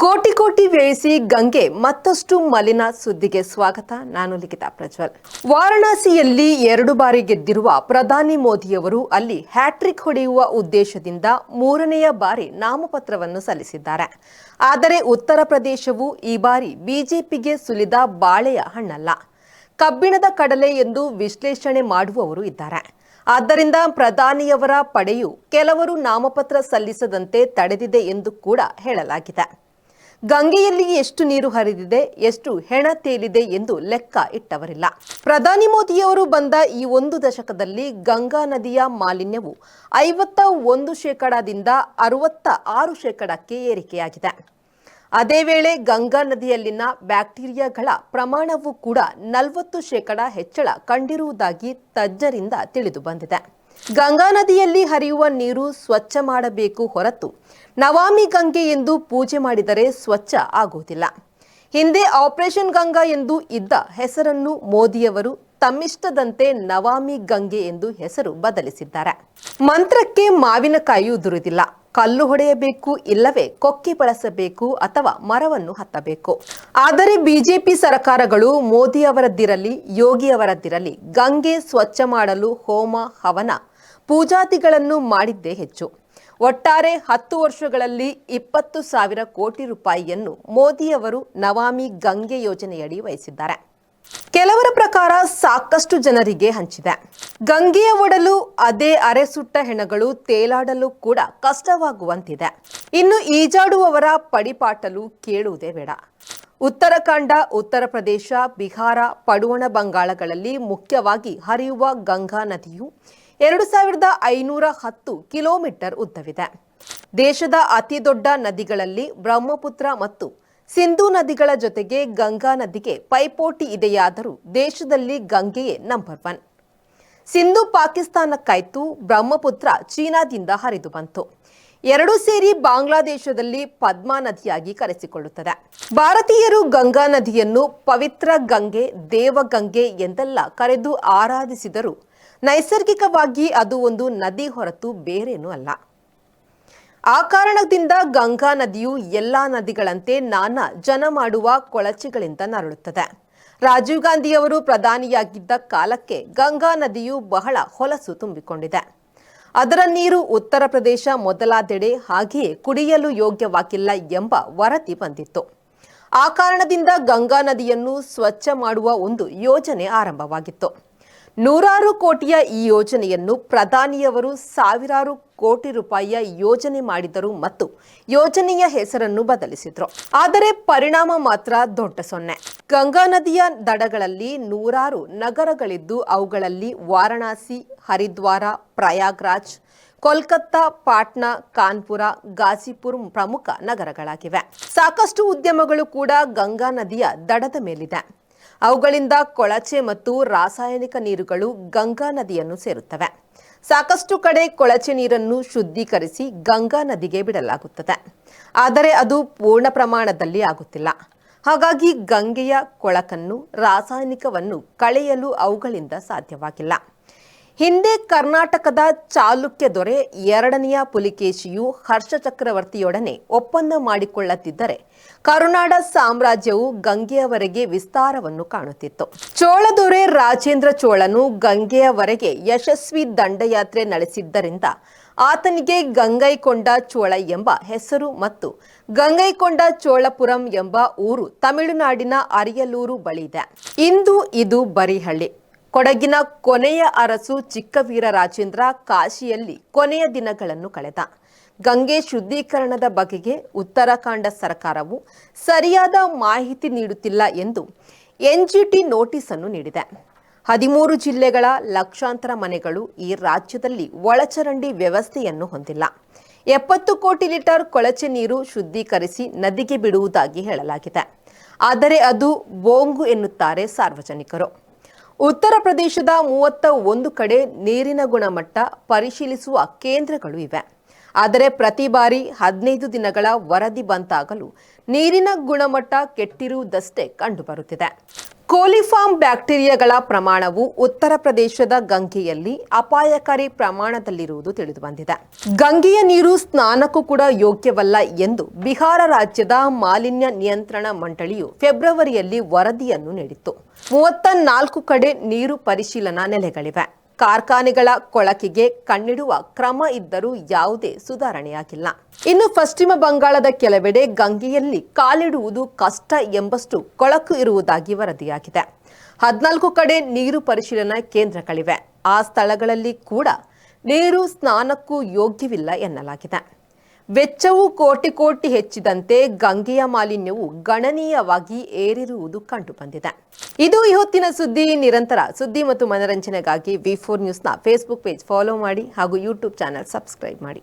ಕೋಟಿ ಕೋಟಿ ವ್ಯಯಿಸಿ ಗಂಗೆ ಮತ್ತಷ್ಟು ಮಲಿನ ಸುದ್ದಿಗೆ ಸ್ವಾಗತ. ನಾನು ಲಿಖಿತಾ ಪ್ರಜ್ವಲ್. ವಾರಣಾಸಿಯಲ್ಲಿ 2 ಬಾರಿ ಗೆದ್ದಿರುವ ಪ್ರಧಾನಿ ಮೋದಿಯವರು ಅಲ್ಲಿ ಹ್ಯಾಟ್ರಿಕ್ ಹೊಡೆಯುವ ಉದ್ದೇಶದಿಂದ 3ನೆಯ ಬಾರಿ ನಾಮಪತ್ರವನ್ನು ಸಲ್ಲಿಸಿದ್ದಾರೆ. ಆದರೆ ಉತ್ತರ ಪ್ರದೇಶವು ಈ ಬಾರಿ ಬಿಜೆಪಿಗೆ ಸುಲಿದ ಬಾಳೆಯ ಹಣ್ಣಲ್ಲ, ಕಬ್ಬಿಣದ ಕಡಲೆ ಎಂದು ವಿಶ್ಲೇಷಣೆ ಮಾಡುವವರು ಇದ್ದಾರೆ. ಆದ್ದರಿಂದ ಪ್ರಧಾನಿಯವರ ಪಡೆಯು ಕೆಲವರು ನಾಮಪತ್ರ ಸಲ್ಲಿಸದಂತೆ ತಡೆದಿದೆ ಎಂದು ಕೂಡ ಹೇಳಲಾಗಿದೆ. ಗಂಗೆಯಲ್ಲಿ ಎಷ್ಟು ನೀರು ಹರಿದಿದೆ, ಎಷ್ಟು ಹೆಣ ತೇಲಿದೆ ಎಂದು ಲೆಕ್ಕ ಇಟ್ಟವರಿಲ್ಲ. ಪ್ರಧಾನಿ ಮೋದಿಯವರು ಬಂದ ಈ 1 ದಶಕದಲ್ಲಿ ಗಂಗಾ ನದಿಯ ಮಾಲಿನ್ಯವು 51% 66% ಏರಿಕೆಯಾಗಿದೆ. ಅದೇ ವೇಳೆ ಗಂಗಾ ನದಿಯಲ್ಲಿನ ಬ್ಯಾಕ್ಟೀರಿಯಾಗಳ ಪ್ರಮಾಣವೂ ಕೂಡ 40% ಹೆಚ್ಚಳ ಕಂಡಿರುವುದಾಗಿ ತಜ್ಞರಿಂದ ತಿಳಿದು ಬಂದಿದೆ. ಗಂಗಾ ನದಿಯಲ್ಲಿ ಹರಿಯುವ ನೀರು ಸ್ವಚ್ಛ ಮಾಡಬೇಕು ಹೊರತು ನಮಾಮಿ ಗಂಗೆ ಎಂದು ಪೂಜೆ ಮಾಡಿದರೆ ಸ್ವಚ್ಛ ಆಗುವುದಿಲ್ಲ. ಹಿಂದೆ ಆಪರೇಷನ್ ಗಂಗಾ ಎಂದು ಇದ್ದ ಹೆಸರನ್ನು ಮೋದಿಯವರು ತಮ್ಮಿಷ್ಟದಂತೆ ನಮಾಮಿ ಗಂಗೆ ಎಂದು ಹೆಸರು ಬದಲಿಸಿದ್ದಾರೆ. ಮಂತ್ರಕ್ಕೆ ಮಾವಿನಕಾಯಿ ಉದುರುವುದಿಲ್ಲ. ಕಲ್ಲು ಹೊಡೆಯಬೇಕು, ಇಲ್ಲವೇ ಕೊಕ್ಕೆ ಬಳಸಬೇಕು ಅಥವಾ ಮರವನ್ನು ಹತ್ತಬೇಕು. ಆದರೆ ಬಿಜೆಪಿ ಸರ್ಕಾರಗಳು ಮೋದಿಯವರದ್ದಿರಲಿ ಯೋಗಿಯವರದ್ದಿರಲಿ ಗಂಗೆ ಸ್ವಚ್ಛ ಮಾಡಲು ಹೋಮ ಹವನ ಪೂಜಾದಿಗಳನ್ನು ಮಾಡಿದ್ದೇ ಹೆಚ್ಚು. ಒಟ್ಟಾರೆ 10 ವರ್ಷಗಳಲ್ಲಿ 20,000 ಕೋಟಿ ರೂಪಾಯಿಯನ್ನು ಮೋದಿಯವರು ನಮಾಮಿ ಗಂಗೆ ಯೋಜನೆಯಡಿ ವಹಿಸಿದ್ದಾರೆ. ಕೆಲವರ ಪ್ರಕಾರ ಸಾಕಷ್ಟು ಜನರಿಗೆ ಹಂಚಿದೆ. ಗಂಗೆಯ ಒಡಲು ಅದೇ ಅರೆಸುಟ್ಟ ಹೆಣಗಳು ತೇಲಾಡಲು ಕೂಡ ಕಷ್ಟವಾಗುವಂತಿದೆ. ಇನ್ನು ಈಜಾಡುವವರ ಪಡಿಪಾಟಲು ಕೇಳುವುದೇ ಬೇಡ. ಉತ್ತರಾಖಂಡ, ಉತ್ತರ ಪ್ರದೇಶ, ಬಿಹಾರ, ಪಡುವಣ ಬಂಗಾಳಗಳಲ್ಲಿ ಮುಖ್ಯವಾಗಿ ಹರಿಯುವ ಗಂಗಾ ನದಿಯು 2510 ಕಿಲೋಮೀಟರ್ ಉದ್ದವಿದೆ. ದೇಶದ ಅತಿ ದೊಡ್ಡ ನದಿಗಳಲ್ಲಿ ಬ್ರಹ್ಮಪುತ್ರ ಮತ್ತು ಸಿಂಧೂ ನದಿಗಳ ಜೊತೆಗೆ ಗಂಗಾ ನದಿಗೆ ಪೈಪೋಟಿ ಇದೆಯಾದರೂ ದೇಶದಲ್ಲಿ ಗಂಗೆಯೇ ನಂಬರ್ 1. ಸಿಂಧೂ ಪಾಕಿಸ್ತಾನಕ್ಕಾಯ್ತು, ಬ್ರಹ್ಮಪುತ್ರ ಚೀನಾದಿಂದ ಹರಿದು ಬಂತು. ಎರಡೂ ಸೇರಿ ಬಾಂಗ್ಲಾದೇಶದಲ್ಲಿ ಪದ್ಮಾ ನದಿಯಾಗಿ ಕರೆಸಿಕೊಳ್ಳುತ್ತದೆ. ಭಾರತೀಯರು ಗಂಗಾ ನದಿಯನ್ನು ಪವಿತ್ರ ಗಂಗೆ, ದೇವಗಂಗೆ ಎಂದೆಲ್ಲ ಕರೆದು ಆರಾಧಿಸಿದರೂ ನೈಸರ್ಗಿಕವಾಗಿ ಅದು ಒಂದು ನದಿ ಹೊರತು ಬೇರೇನೂ ಅಲ್ಲ. ಆ ಕಾರಣದಿಂದ ಗಂಗಾ ನದಿಯು ಎಲ್ಲ ನದಿಗಳಂತೆ ನಾನಾ ಜನ ಮಾಡುವ ಕೊಳಚೆಗಳಿಂದ ನರಳುತ್ತದೆ. ರಾಜೀವ್ ಗಾಂಧಿಯವರು ಪ್ರಧಾನಿಯಾಗಿದ್ದ ಕಾಲಕ್ಕೆ ಗಂಗಾ ನದಿಯು ಬಹಳ ಹೊಲಸು ತುಂಬಿಕೊಂಡಿದೆ. ಅದರ ನೀರು ಉತ್ತರ ಪ್ರದೇಶ ಮೊದಲಾದೆಡೆ ಹಾಗೆಯೇ ಕುಡಿಯಲು ಯೋಗ್ಯವಾಗಿಲ್ಲ ಎಂಬ ವರದಿ ಬಂದಿತ್ತು. ಆ ಕಾರಣದಿಂದ ಗಂಗಾ ನದಿಯನ್ನು ಸ್ವಚ್ಛ ಮಾಡುವ ಒಂದು ಯೋಜನೆ ಆರಂಭವಾಗಿತ್ತು. 100 ಕೋಟಿಯ ಈ ಯೋಜನೆಯನ್ನು ಪ್ರಧಾನಿಯವರು ಸಾವಿರಾರು ಕೋಟಿ ರೂಪಾಯಿಯ ಯೋಜನೆ ಮಾಡಿದರು ಮತ್ತು ಯೋಜನೆಯ ಹೆಸರನ್ನು ಬದಲಿಸಿದ್ರು. ಆದರೆ ಪರಿಣಾಮ ಮಾತ್ರ ದೊಡ್ಡ ಸೊನ್ನೆ. ಗಂಗಾ ನದಿಯ ದಡಗಳಲ್ಲಿ 100 ನಗರಗಳಿದ್ದು ಅವುಗಳಲ್ಲಿ ವಾರಣಾಸಿ, ಹರಿದ್ವಾರ, ಪ್ರಯಾಗ್ರಾಜ್, ಕೋಲ್ಕತ್ತಾ, ಪಾಟ್ನಾ, ಕಾನ್ಪುರ, ಗಾಜಿಪುರ್ ಪ್ರಮುಖ ನಗರಗಳಾಗಿವೆ. ಸಾಕಷ್ಟು ಉದ್ಯಮಗಳು ಕೂಡ ಗಂಗಾ ನದಿಯ ದಡದ ಮೇಲಿದೆ. ಅವುಗಳಿಂದ ಕೊಳಚೆ ಮತ್ತು ರಾಸಾಯನಿಕ ನೀರುಗಳು ಗಂಗಾ ನದಿಯನ್ನು ಸೇರುತ್ತವೆ. ಸಾಕಷ್ಟು ಕಡೆ ಕೊಳಚೆ ನೀರನ್ನು ಶುದ್ಧೀಕರಿಸಿ ಗಂಗಾ ನದಿಗೆ ಬಿಡಲಾಗುತ್ತದೆ. ಆದರೆ ಅದು ಪೂರ್ಣ ಪ್ರಮಾಣದಲ್ಲಿ ಆಗುತ್ತಿಲ್ಲ. ಹಾಗಾಗಿ ಗಂಗೆಯ ಕೊಳಕನ್ನು, ರಾಸಾಯನಿಕವನ್ನು ಕಳೆಯಲು ಅವುಗಳಿಂದ ಸಾಧ್ಯವಾಗಿಲ್ಲ. ಹಿಂದೆ ಕರ್ನಾಟಕದ ಚಾಲುಕ್ಯ ದೊರೆ 2ನೆಯ ಪುಲಿಕೇಶಿಯು ಹರ್ಷ ಚಕ್ರವರ್ತಿಯೊಡನೆ ಒಪ್ಪಂದ ಮಾಡಿಕೊಳ್ಳುತ್ತಿದ್ದರೆ ಕರುನಾಡ ಸಾಮ್ರಾಜ್ಯವು ಗಂಗೆಯವರೆಗೆ ವಿಸ್ತಾರವನ್ನು ಕಾಣುತ್ತಿತ್ತು. ಚೋಳ ದೊರೆ ರಾಜೇಂದ್ರ ಚೋಳನು ಗಂಗೆಯವರೆಗೆ ಯಶಸ್ವಿ ದಂಡಯಾತ್ರೆ ನಡೆಸಿದ್ದರಿಂದ ಆತನಿಗೆ ಗಂಗೈಕೊಂಡ ಚೋಳ ಎಂಬ ಹೆಸರು ಮತ್ತು ಗಂಗೈಕೊಂಡ ಚೋಳಪುರಂ ಎಂಬ ಊರು ತಮಿಳುನಾಡಿನ ಅರಿಯಲೂರು ಬಳಿ ಇದೆ. ಇಂದು ಇದು ಬರಿಹಳ್ಳಿ. ಕೊಡಗಿನ ಕೊನೆಯ ಅರಸು ಚಿಕ್ಕವೀರರಾಜೇಂದ್ರ ಕಾಶಿಯಲ್ಲಿ ಕೊನೆಯ ದಿನಗಳನ್ನು ಕಳೆದ. ಗಂಗೆ ಶುದ್ಧೀಕರಣದ ಬಗೆಗೆ ಉತ್ತರಾಖಂಡ ಸರ್ಕಾರವು ಸರಿಯಾದ ಮಾಹಿತಿ ನೀಡುತ್ತಿಲ್ಲ ಎಂದು ಎನ್ಜಿಟಿ ನೋಟಿಸ್ ಅನ್ನು ನೀಡಿದೆ. 13 ಜಿಲ್ಲೆಗಳ ಲಕ್ಷಾಂತರ ಮನೆಗಳು ಈ ರಾಜ್ಯದಲ್ಲಿ ಒಳಚರಂಡಿ ವ್ಯವಸ್ಥೆಯನ್ನು ಹೊಂದಿಲ್ಲ. 70 ಕೋಟಿ ಲೀಟರ್ ಕೊಳಚೆ ನೀರು ಶುದ್ಧೀಕರಿಸಿ ನದಿಗೆ ಬಿಡುವುದಾಗಿ ಹೇಳಲಾಗಿದೆ. ಆದರೆ ಅದು ಬೋಂಗು ಎನ್ನುತ್ತಾರೆ ಸಾರ್ವಜನಿಕರು. ಉತ್ತರ ಪ್ರದೇಶದ 31 ಕಡೆ ನೀರಿನ ಗುಣಮಟ್ಟ ಪರಿಶೀಲಿಸುವ ಕೇಂದ್ರಗಳು ಇವೆ. ಆದರೆ ಪ್ರತಿ ಬಾರಿ 15 ದಿನಗಳ ವರದಿ ಬಂದಾಗಲೂ ನೀರಿನ ಗುಣಮಟ್ಟ ಕೆಟ್ಟಿರುವುದಷ್ಟೇ ಕಂಡುಬರುತ್ತಿದೆ. ಕೋಲಿಫಾರ್ಮ್ ಬ್ಯಾಕ್ಟೀರಿಯಾಗಳ ಪ್ರಮಾಣವು ಉತ್ತರ ಪ್ರದೇಶದ ಗಂಗೆಯಲ್ಲಿ ಅಪಾಯಕಾರಿ ಪ್ರಮಾಣದಲ್ಲಿರುವುದು ತಿಳಿದುಬಂದಿದೆ. ಗಂಗೆಯ ನೀರು ಸ್ನಾನಕ್ಕೂ ಕೂಡ ಯೋಗ್ಯವಲ್ಲ ಎಂದು ಬಿಹಾರ ರಾಜ್ಯದ ಮಾಲಿನ್ಯ ನಿಯಂತ್ರಣ ಮಂಡಳಿಯು ಫೆಬ್ರವರಿಯಲ್ಲಿ ವರದಿಯನ್ನು ನೀಡಿತ್ತು. 34 ಕಡೆ ನೀರು ಪರಿಶೀಲನಾ ನೆಲೆಗಳಿವೆ. ಕಾರ್ಖಾನೆಗಳ ಕೊಳಕಿಗೆ ಕಣ್ಣಿಡುವ ಕ್ರಮ ಇದ್ದರೂ ಯಾವುದೇ ಸುಧಾರಣೆಯಾಗಿಲ್ಲ. ಇನ್ನು ಪಶ್ಚಿಮ ಬಂಗಾಳದ ಕೆಲವೆಡೆ ಗಂಗೆಯಲ್ಲಿ ಕಾಲಿಡುವುದು ಕಷ್ಟ ಎಂಬಷ್ಟು ಕೊಳಕು ಇರುವುದಾಗಿ ವರದಿಯಾಗಿದೆ. 14 ಕಡೆ ನೀರು ಪರಿಶೀಲನಾ ಕೇಂದ್ರಗಳಿವೆ. ಆ ಸ್ಥಳಗಳಲ್ಲಿ ಕೂಡ ನೀರು ಸ್ನಾನಕ್ಕೂ ಯೋಗ್ಯವಿಲ್ಲ ಎನ್ನಲಾಗಿದೆ. ವೆಚ್ಚವು ಕೋಟಿ ಹೆಚ್ಚಿದಂತೆ ಗಂಗೆಯ ಮಾಲಿನ್ಯವು ಗಣನೀಯವಾಗಿ ಏರಿರುವುದು ಕಂಡುಬಂದಿದೆ. ಇದು ಇವತ್ತಿನ ಸುದ್ದಿ. ನಿರಂತರ ಸುದ್ದಿ ಮತ್ತು ಮನರಂಜನೆಗಾಗಿ V4 ನ್ಯೂಸ್ನ ಫೇಸ್ಬುಕ್ ಪೇಜ್ ಫಾಲೋ ಮಾಡಿ ಹಾಗೂ ಯೂಟ್ಯೂಬ್ ಚಾನೆಲ್ ಸಬ್ಸ್ಕ್ರೈಬ್ ಮಾಡಿ.